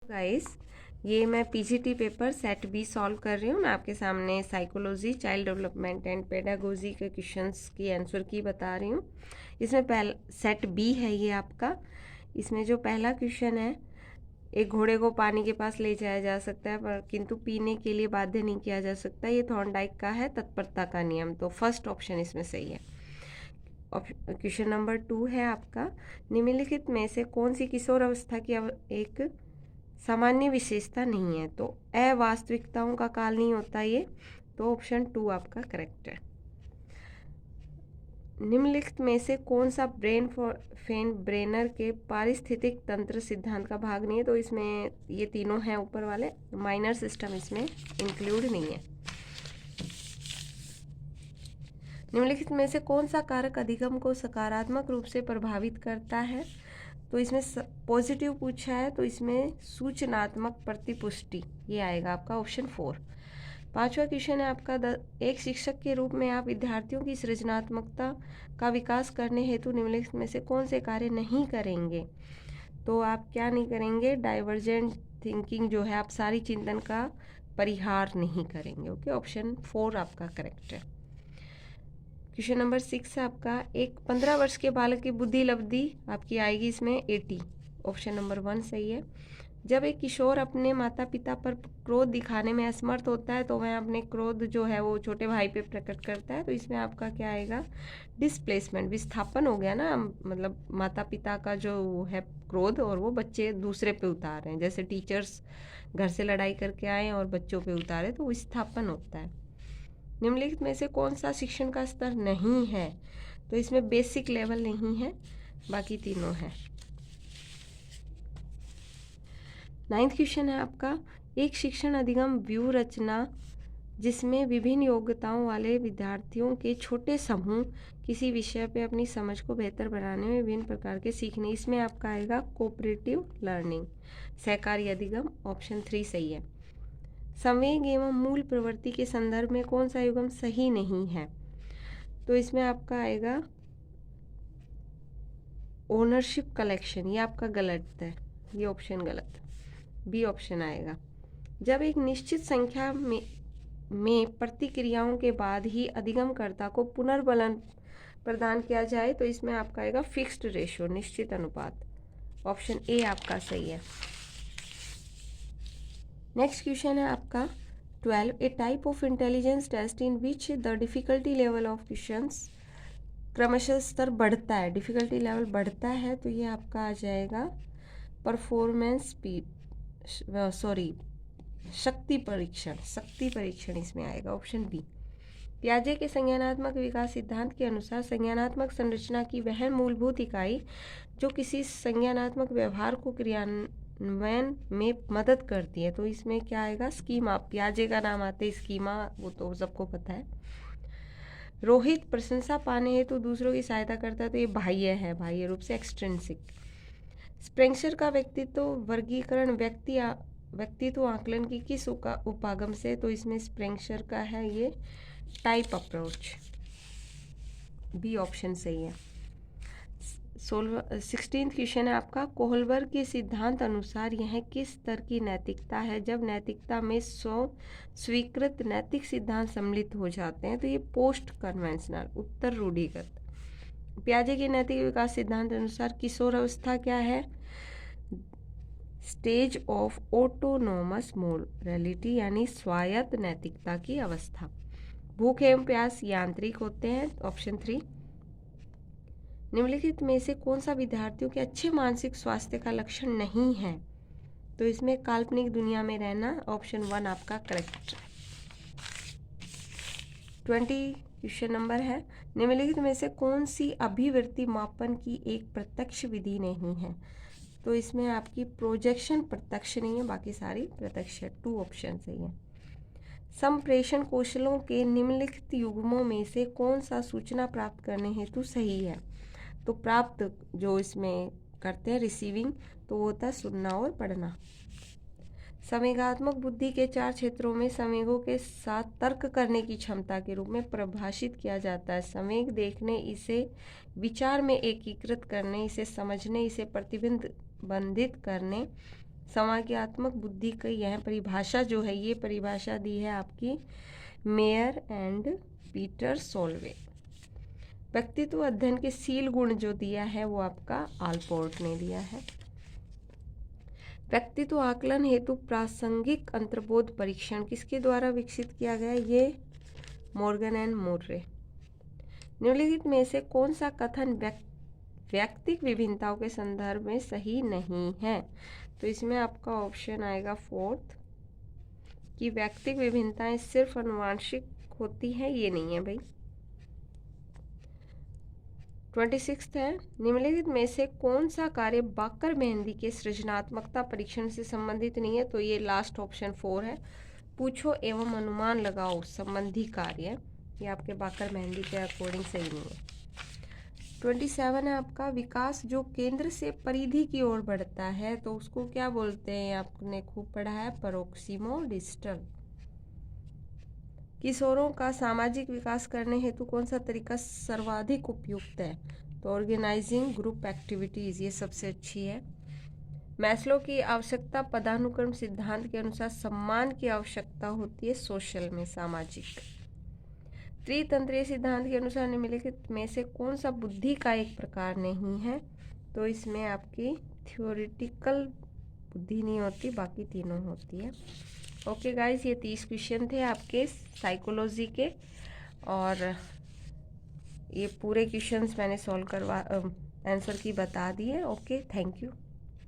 Guys, ये मैं PGT paper set B solve कर रही हूँ। मैं आपके सामने psychology, child development and pedagogy के क्वेश्चंस की आंसर की बता रही हूँ। इसमें पहला सेट बी है ये आपका। इसमें जो पहला क्वेश्चन है, एक घोड़े को पानी के पास ले जाया जा सकता है पर किंतु पीने के लिए बाध्य नहीं किया जा सकता। ये थॉर्नडाइक का है तत्परता का नियम। तो फर्स्ट ऑप्शन इसमें सही है। क्वेश्चन नंबर 2 है आपका, निम्नलिखित में से कौन सी किशोर अवस्था की एक सामान्य विशेषता नहीं है? तो अवास्तविकताओं का काल नहीं होता ये। तो ऑप्शन 2 आपका करेक्ट है। निम्नलिखित में से कौन सा ब्रेनर के पारिस्थितिक तंत्र सिद्धांत का भाग नहीं है? तो इसमें ये तीनों हैं ऊपर वाले, माइनर सिस्टम इसमें इंक्लूड नहीं है। निम्नलिखित में से कौन सा कारक अधिगम को सकारात्मक रूप से प्रभावित करता है? तो इसमें पॉजिटिव पूछा है, तो इसमें सूचनात्मक प्रतिपुष्टि ये आएगा आपका ऑप्शन 4। पांचवा क्वेश्चन है आपका, एक शिक्षक के रूप में आप विद्यार्थियों की सृजनात्मकता का विकास करने हेतु निम्नलिखित में से कौन से कार्य नहीं करेंगे? तो आप क्या नहीं करेंगे? डाइवर्जेंट थिंकिंग जो है, आप सारी चिंतन का परिहार नहीं करेंगे। ओके, ऑप्शन 4 आपका करेक्ट है। क्वेश्चन नंबर 6 है आपका, एक 15 वर्ष के बालक की बुद्धि लब्धि आपकी आएगी इसमें 80। ऑप्शन नंबर 1 सही है। जब एक किशोर अपने माता पिता पर क्रोध दिखाने में असमर्थ होता है तो वह अपने क्रोध जो है वो छोटे भाई पे प्रकट करता है। तो इसमें आपका क्या आएगा? डिस्प्लेसमेंट, विस्थापन हो गया ना। मतलब माता पिता का जो है क्रोध और वो बच्चे दूसरे पे उतार रहे हैं, जैसे टीचर्स घर से लड़ाई करके आए और बच्चों पे उतारे, तो विस्थापन होता है। निम्नलिखित में से कौन सा शिक्षण का स्तर नहीं है? तो इसमें बेसिक लेवल नहीं है, बाकी तीनों है। 9th क्वेश्चन है आपका, एक शिक्षण अधिगम व्यू रचना जिसमें विभिन्न योग्यताओं वाले विद्यार्थियों के छोटे समूह किसी विषय पे अपनी समझ को बेहतर बनाने में विभिन्न प्रकार के सीखने, इसमें आपका आएगा कोऑपरेटिव लर्निंग, सहकारी अधिगम। ऑप्शन 3 सही है। संवेग एवं मूल प्रवृत्ति के संदर्भ में कौन सा युग्म सही नहीं है? तो इसमें आपका आएगा ओनरशिप कलेक्शन, ये आपका गलत है, ये ऑप्शन गलत। बी ऑप्शन आएगा। जब एक निश्चित संख्या में प्रतिक्रियाओं के बाद ही अधिगमकर्ता को पुनर्बलन प्रदान किया जाए तो इसमें आपका आएगा फिक्स्ड रेशियो, निश्चित अनुपात। ऑप्शन ए आपका सही है। नेक्स्ट क्वेश्चन है आपका 12, a type of intelligence test in which the difficulty level of questions क्रमशः स्तर बढ़ता है, डिफिकल्टी लेवल बढ़ता है। तो ये आपका आ जाएगा परफॉर्मेंस शक्ति परीक्षण इसमें आएगा ऑप्शन बी। पियाजे के संज्ञानात्मक विकास सिद्धांत के अनुसार संज्ञानात्मक संरचना की वह मूलभूत इकाई जो किसी संज्ञानात्मक व्यवहार को क्रियान्वयन में मदद करती है, तो इसमें क्या आएगा? स्कीमा। पियाजे का नाम आते ही स्कीमा, वो तो सबको पता है। रोहित प्रशंसा पाने हेतु दूसरों की सहायता करता है, तो ये बाह्य है, बाह्य रूप से एक्सट्रिंसिक। स्प्रेंगर का व्यक्तित्व वर्गीकरण व्यक्तित्व आकलन की किस उपागम से? तो इसमें स्प्रेंगर का है ये टाइप अप्रोच। बी ऑप्शन सही है। 16th क्वेश्चन है आपका, कोहलबर्ग के सिद्धांत अनुसार यह किस स्तर की नैतिकता है? जब नैतिकता में स्वीकृत नैतिक सिद्धांत सम्मिलित हो जाते हैं तो ये पोस्ट कन्वेंशनल, उत्तर रूढ़िगत। पियाजे के नैतिक विकास सिद्धांत अनुसार किशोर अवस्था क्या है? स्टेज ऑफ ऑटोनोमस मोरालिटी, यानी स्वायत्त नैतिकता की अवस्था। भूख एवं प्यास यांत्रिक होते हैं, ऑप्शन 3। निम्नलिखित में से कौन सा विद्यार्थियों के अच्छे मानसिक स्वास्थ्य का लक्षण नहीं है? तो इसमें काल्पनिक दुनिया में रहना, ऑप्शन 1 आपका करेक्ट। 20 क्वेश्चन नंबर है, निम्नलिखित में से कौन सी अभिवृत्ति मापन की एक प्रत्यक्ष विधि नहीं है? तो इसमें आपकी प्रोजेक्शन प्रत्यक्ष नहीं है, बाकी सारी प्रत्यक्ष है। 2 ऑप्शन सही है। संप्रेषण कौशलों के निम्नलिखित युग्मों में से कौन सा सूचना प्राप्त करने हेतु सही है? तो प्राप्त जो इसमें करते हैं रिसीविंग, तो वो होता है सुनना और पढ़ना। संवेगात्मक बुद्धि के 4 क्षेत्रों में संवेगों के साथ तर्क करने की क्षमता के रूप में परिभाषित किया जाता है। संवेग देखने, इसे विचार में एकीकृत करने, इसे समझने, इसे प्रतिबिंबित करने, समाज्ञात्मक बुद्धि की यह परिभाषा जो है, ये परिभाषा दी है आपकी मेयर एंड पीटर सोल्वे। व्यक्तित्व अध्ययन के सील गुण जो दिया है वो आपका आलपोर्ट ने दिया है। व्यक्तित्व आकलन हेतु प्रासंगिक अंतर्बोध परीक्षण किसके द्वारा विकसित किया गया? ये मॉर्गन एंड मोर्रे। निम्नलिखित में से कौन सा कथन व्यक्तिक विभिन्नताओं के संदर्भ में सही नहीं है? तो इसमें आपका ऑप्शन आएगा फोर्थ कि व्यक्तिक विभिन्नताएं सिर्फ आनुवांशिक होती हैं, ये नहीं है भाई। 26 है, निम्नलिखित में से कौन सा कार्य बाकर मेहंदी के सृजनात्मकता परीक्षण से संबंधित नहीं है? तो ये लास्ट ऑप्शन 4 है, पूछो एवं अनुमान लगाओ संबंधी कार्य, ये आपके बाकर मेहंदी के अकॉर्डिंग सही नहीं है। 27 है आपका, विकास जो केंद्र से परिधि की ओर बढ़ता है तो उसको क्या बोलते हैं? आपने खूब पढ़ा है, परोक्सीमो डिस्टल। किशोरों का सामाजिक विकास करने हेतु कौन सा तरीका सर्वाधिक उपयुक्त है? तो ऑर्गेनाइजिंग ग्रुप एक्टिविटीज़, ये सबसे अच्छी है। मैस्लो की आवश्यकता पदानुक्रम सिद्धांत के अनुसार सम्मान की आवश्यकता होती है सोशल में, सामाजिक। त्रितंत्रीय सिद्धांत के अनुसार निम्नलिखित में से कौन सा बुद्धि का एक प्रकार नहीं है? तो इसमें आपकी थ्योरेटिकल बुद्धि नहीं होती, बाकी तीनों होती है। ओके गाइस, ये 30 क्वेश्चन थे आपके साइकोलॉजी के, और ये पूरे क्वेश्चंस मैंने सॉल्व करवा आंसर की बता दिए। Okay, thank you.